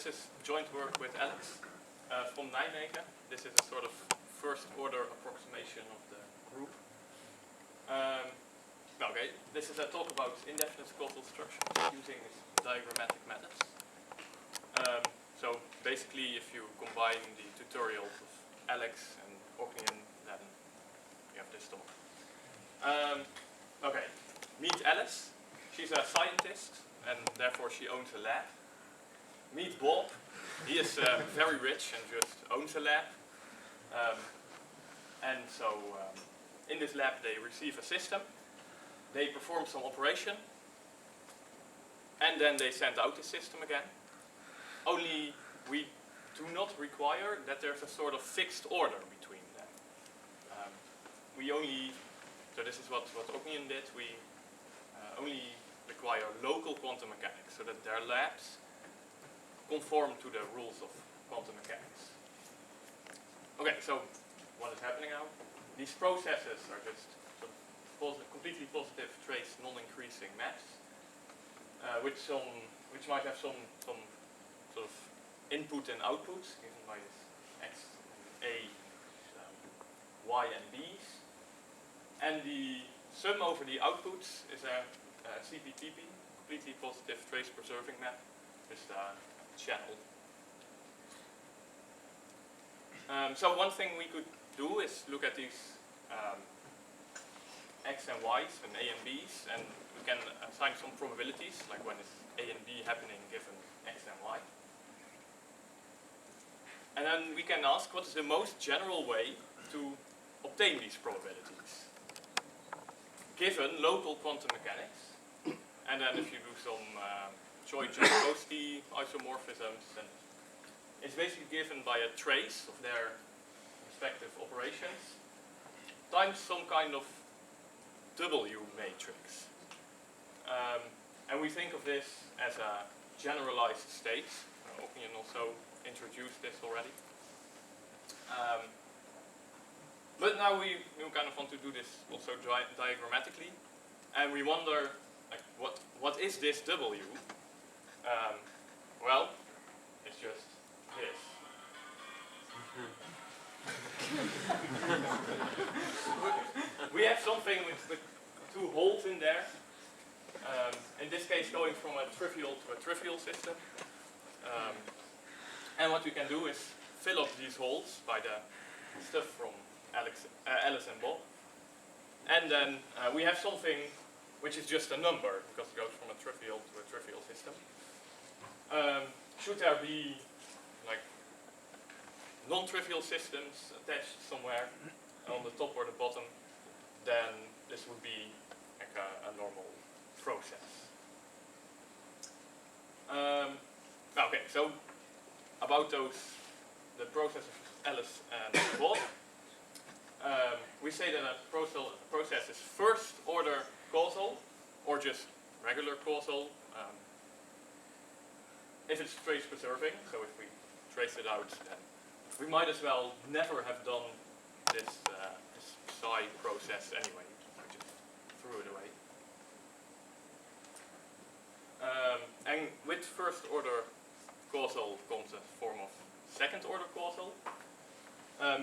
this is joint work with Alex from Nijmegen. This is a sort of first order approximation of the group. Okay, this is a talk about indefinite causal structures using diagrammatic methods. So basically, if you combine the tutorials of Alex and Uijlen, then you have this talk. Okay, meet Alice. She's a scientist and therefore she owns a lab. Meet Bob. He is very rich and just owns a lab. And so in this lab they receive a system. They perform some operation. And then they send out the system again. Only we do not require that there's a sort of fixed order between them. So this is what Uijlen did. We only require local quantum mechanics so that their labs conform to the rules of quantum mechanics. Okay, so what is happening now? These processes are just completely positive trace non-increasing maps, which might have some sort of input and output given by this x, a, y and b's, and the sum over the outputs is a CPTP, completely positive trace preserving map, just a channel. So one thing we could do is look at these x and y's and a and b's, and we can assign some probabilities, like when is a and b happening given x and y. And then we can ask what is the most general way to obtain these probabilities, given local quantum mechanics. And then if you do some Choi-Jankowski isomorphisms, then it's basically given by a trace of their respective operations times some kind of W matrix. And we think of this as a generalized state. Uijlen also introduced this already. But now we kind of want to do this also diagrammatically, and we wonder, like, what is this W? Well, it's just this. We have something with two holes in there. In this case, going from a trivial to a trivial system. And what we can do is fill up these holes by the stuff from Alice and Bob. And then we have something which is just a number, because it goes from a trivial to a trivial system. Should there be like non-trivial systems attached somewhere on the top or the bottom, then this would be like a normal process. Okay, so about the process of Alice and Bob, we say that a process is first order causal, or just regular causal, if it's trace preserving. So if we trace it out, then we might as well never have done this psi process anyway. We just threw it away. And with first order causal comes a form of second order causal.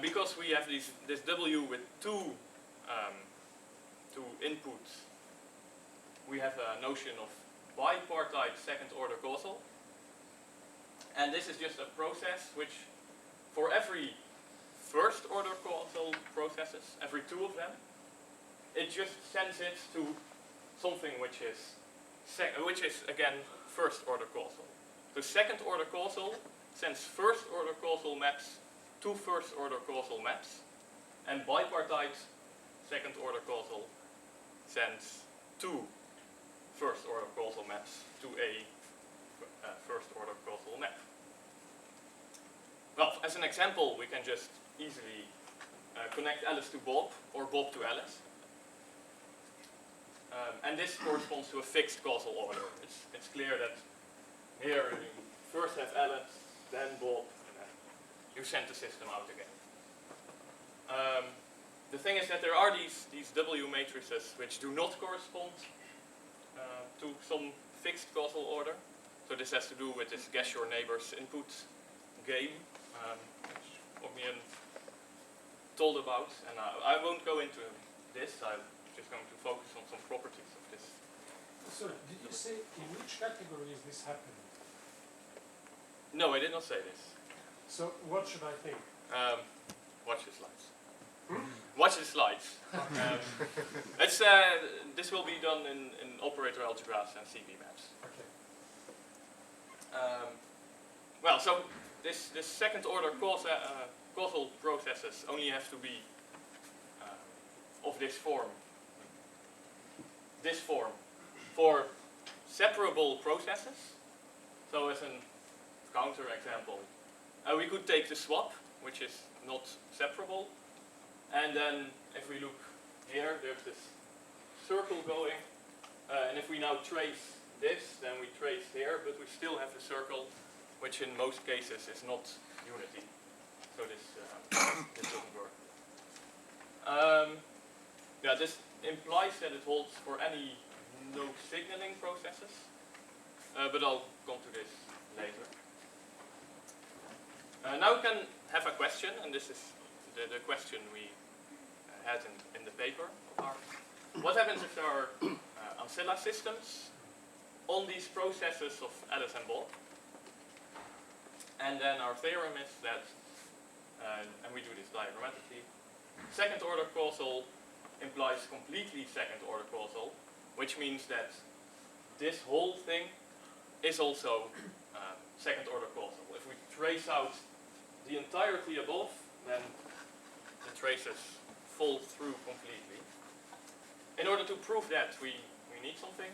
Because we have this W with two inputs, we have a notion of bipartite second order causal. And this is just a process which, for every first order causal processes, every two of them, it just sends it to something which is again first order causal. So second order causal sends first order causal maps to first order causal maps, and bipartite second order causal sends two first order causal maps to a first order causal map. Well, as an example, we can just easily connect Alice to Bob or Bob to Alice. And this corresponds to a fixed causal order. It's clear that here you first have Alice, then Bob, and then you send the system out again. The thing is that there are these W matrices which do not correspond to some fixed causal order. So this has to do with this guess your neighbor's input game, which Ognian told about, and I won't go into this. I'm just going to focus on some properties of this. Sorry, did you say in which category is this happening? No, I did not say this. So what should I think? Watch the slides. Hmm? Watch the slides. This will be done in operator algebras and CV maps. Okay. Well, so this second order causal processes only have to be of this form. This form for separable processes. So as a counter example, we could take the swap, which is not separable, and then if we look here, there's this circle going, and if we now trace this, then we trace here, but we still have a circle, which in most cases is not unity. So this doesn't work. Yeah, this implies that it holds for any no signaling processes, but I'll come to this later. Now we can have a question, and this is the question we had in the paper of ours. What happens if there are ancilla systems on these processes of Alice and Bob? And then our theorem is that, and we do this diagrammatically, second order causal implies completely second order causal, which means that this whole thing is also second order causal. If we trace out the entirety above, then the traces fall through completely. In order to prove that, we need something.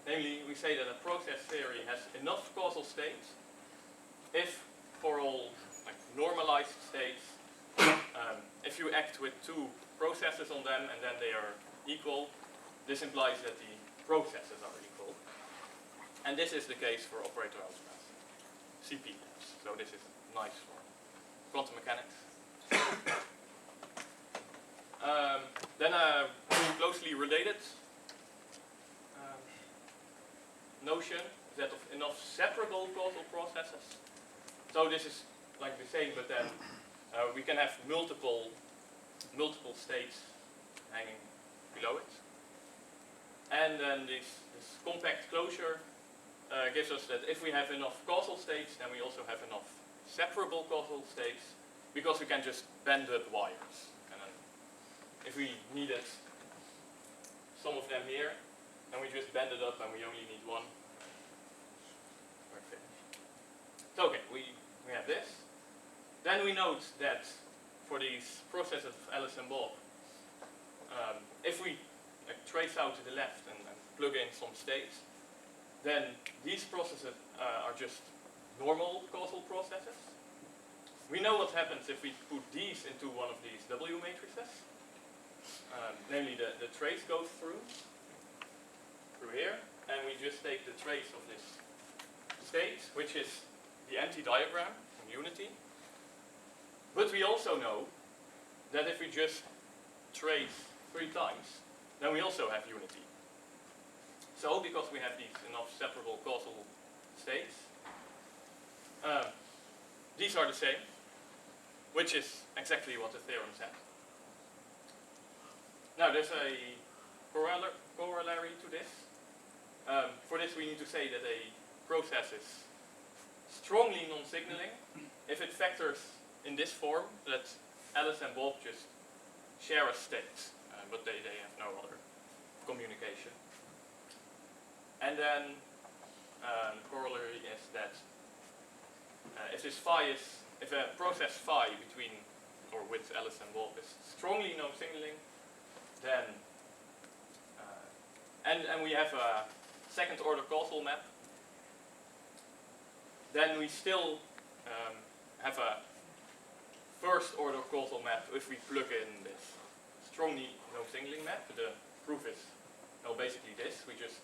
Namely, we say that a process theory has enough causal states if for all normalized states, if you act with two processes on them and then they are equal, this implies that the processes are equal. And this is the case for operator algebras, CP maps. So this is nice for quantum mechanics. Then a closely related notion is that of enough separable causal processes. So this is like the same, but then we can have multiple states hanging below it. And then this compact closure gives us that if we have enough causal states, then we also have enough separable causal states, because we can just bend up wires. And then if we needed some of them here, then we just bend it up and we only need one. We're finished. So okay, we have this. Then we note that for these processes of Alice and Bob, if we trace out to the left and plug in some states, then these processes are just normal causal processes. We know what happens if we put these into one of these W matrices. Namely, the trace goes through here, and we just take the trace of this state, which is the empty diagram from unity. But we also know that if we just trace 3 times, then we also have unity. So, because we have these enough separable causal states, these are the same, which is exactly what the theorem said. Now, there's a corollary to this. For this, we need to say that a process is strongly non-signaling if it factors in this form that Alice and Bob just share a state, but they have no other communication. And then corollary is that if a process phi between or with Alice and Bob is strongly non-signaling, then and we have a second order causal map, then we still have a first order causal map if we plug in this strongly non-signaling map. The proof is basically this. We just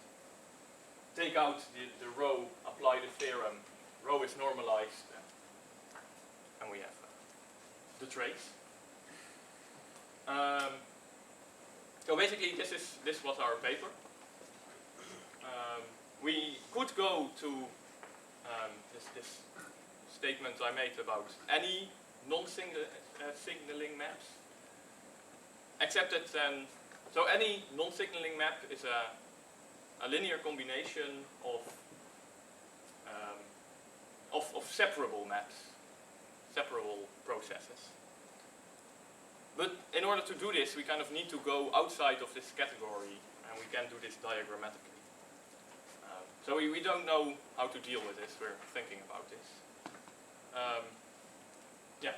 take out the row, apply the theorem, row is normalized, and we have the trace. So basically this was our paper. We could go to this statement I made about any non-signaling maps, except that so any non-signaling map is a linear combination of separable maps, separable processes. But in order to do this, we kind of need to go outside of this category, and we can do this diagrammatically. So we don't know how to deal with this. We're thinking about this. Yeah,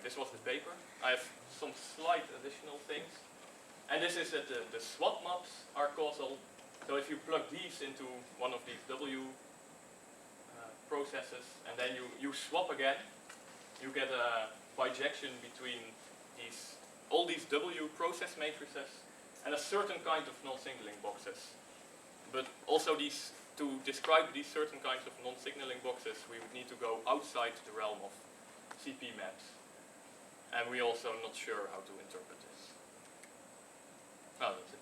this was the paper. I have some slight additional things. And this is that the swap maps are causal. So if you plug these into one of these W processes, and then you swap again, you get a bijection between all these W process matrices and a certain kind of non-signaling boxes. But also to describe these certain kinds of non-signaling boxes, we would need to go outside the realm of CP maps. And we're also not sure how to interpret this. Oh, that's it.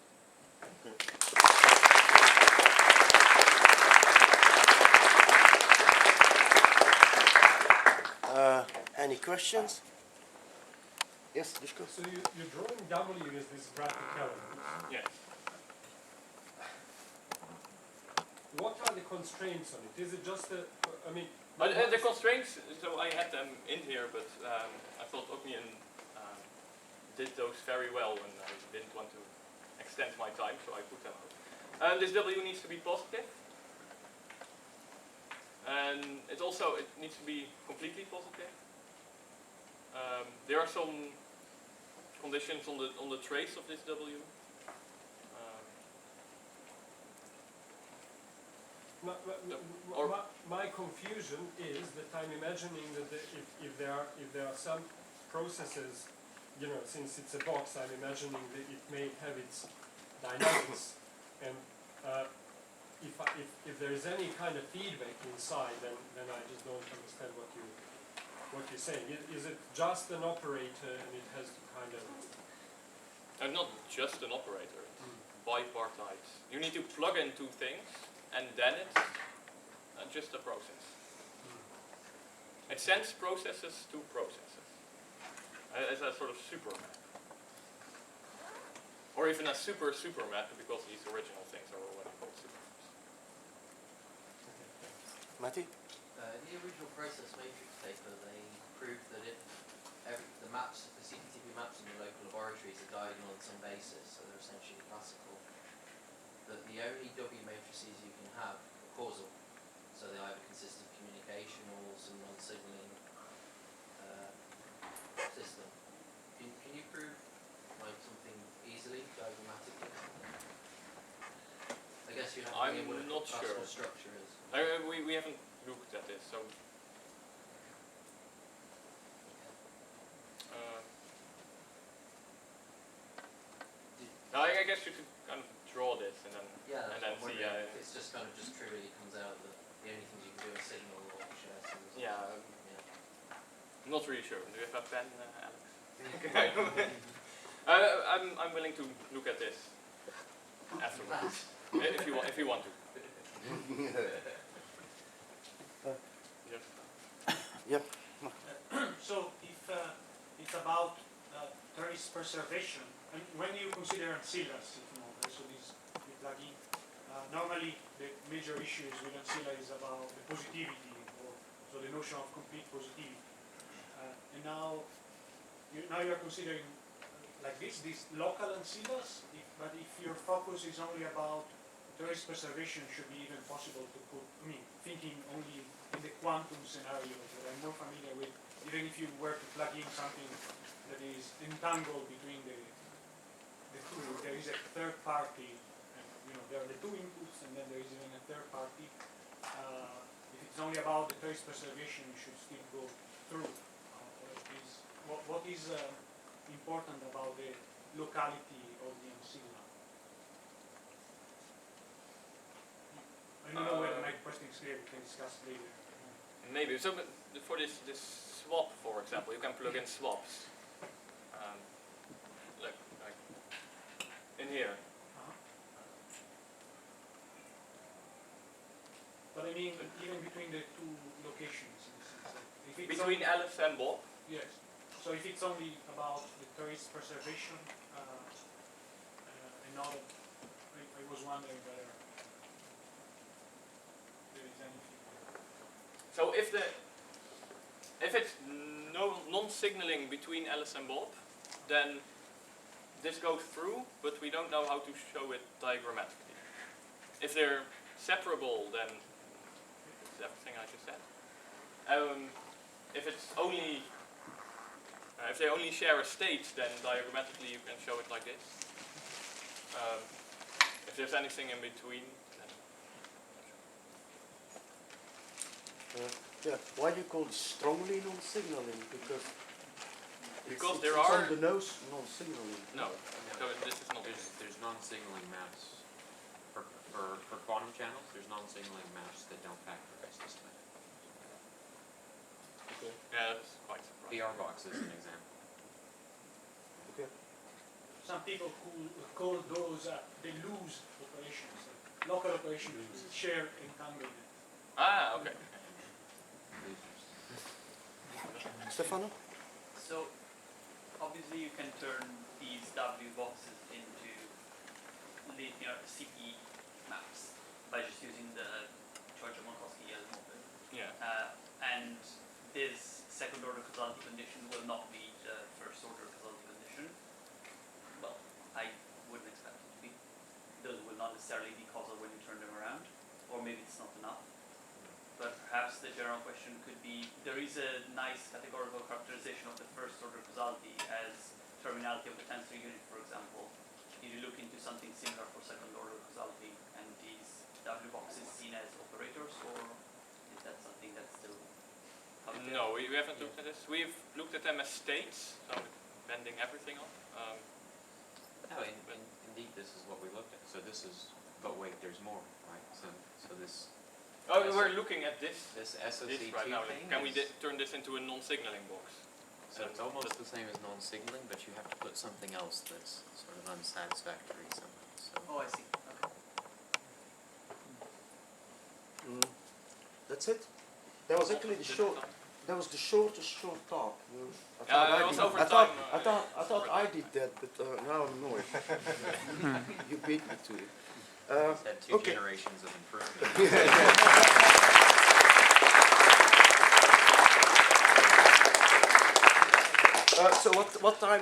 Any questions? Yes, Duško? So you're drawing W as this graphic element. Yes. What are the constraints on it? Is it just The constraints, so I had them in here, but I thought Ognian did those very well, and I didn't want to extend my time, so I put them out. This W needs to be positive, and it needs to be completely positive. There are some conditions on the trace of this W. My confusion is that I'm imagining that if there are some processes, since it's a box, I'm imagining that it may have its dynamics, and if there is any kind of feedback inside, then I just don't understand what you're saying. Is it just an operator, and it has to kind of? Not just an operator. It's bipartite. You need to plug in two things, and then it's just a process. It sends processes to processes. It's a sort of super map. Or even a super map, because these original things are already called super maps. Matti? In the original process matrix paper, they proved that if the CPTP maps in the local laboratories are diagonal on some basis, so they're essentially classical, that the only W matrices you can have are causal. So they either consist of communication or some non-signaling system. Can you prove something easily, diagrammatically? I guess you have to I'm know what not a classical sure. structure is. We haven't looked at this, so. I guess you could kind of draw this and then see. It's just kind of trivially comes out that the only things you can do are signal or share. Yeah. I'm not really sure. Do you have a pen, Alex? I'm willing to look at this afterwards, if you want to. Yes. Yep. So if it's about trace preservation, and when you consider ancillaries, so this we plug in, normally the major issue is with ancilla is about the positivity, so the notion of complete positivity. And now you are considering like these local ancillas, but if your focus is only about trace preservation, should be even possible to put, thinking only in the quantum scenario that I'm more familiar with, even if you were to plug in something that is entangled between the two, there is a third party, and, there are the two inputs and then there is even a third party. If it's only about the trace preservation, you should still go through. What is important about the locality of the ancilla? I don't know whether my question is clear, we can discuss later. Maybe. So for this swap, for example, you can plug in swaps. Like in here. But But I mean, even between the two locations. If it's Between only, Alice and Bob? yes. So if it's only about the tourist preservation, and not, I was wondering whether there is anything. So if it's no non-signaling between Alice and Bob, then this goes through, but we don't know how to show it diagrammatically. If they're separable, then it's everything I just said. If it's only if they only share a state, then diagrammatically you can show it like this. If there's anything in between, then Yeah, why do you call it strongly non-signaling? Because Because it's there on are the nose non-signaling. no. So this is not. There's non-signaling maps for quantum channels. There's non-signaling maps that don't factorize this way. Okay. Yeah, that's quite surprising. PR box is an example. Okay. Some people call those the loose operations, local operations, shared entanglement. Ah, okay. Stefano? So, obviously you can turn these W boxes into linear CP maps by just using the Church-Minkowski-Yellow model. Yeah. And this second order causality condition will not be the first order causality condition. Well, I wouldn't expect it to be. Those will not necessarily be causal when you turn them around, or maybe it's not enough. But perhaps the general question could be, there is a nice categorical characterization of the first order causality as terminality of the tensor unit, for example. If you look into something similar for second order causality, and these W boxes seen as operators, or is that something that's still out there? No, we haven't looked at this. We've looked at them as states, so bending everything up. No, indeed, this is what we looked at. So this is, but wait, there's more, right? So this. Oh, we're looking at this SOC2 right now. thing Can we is- turn this into a non-signaling box? So it's almost the same as non-signaling, but you have to put something else that's sort of unsatisfactory somehow. So Oh, I see. Okay. That's it? That was actually the short. That was the shortest short talk. Yeah, it was over time, I thought I did that, but now I'm annoyed. You beat me to it. it's had two Okay. generations of improvement. So what time?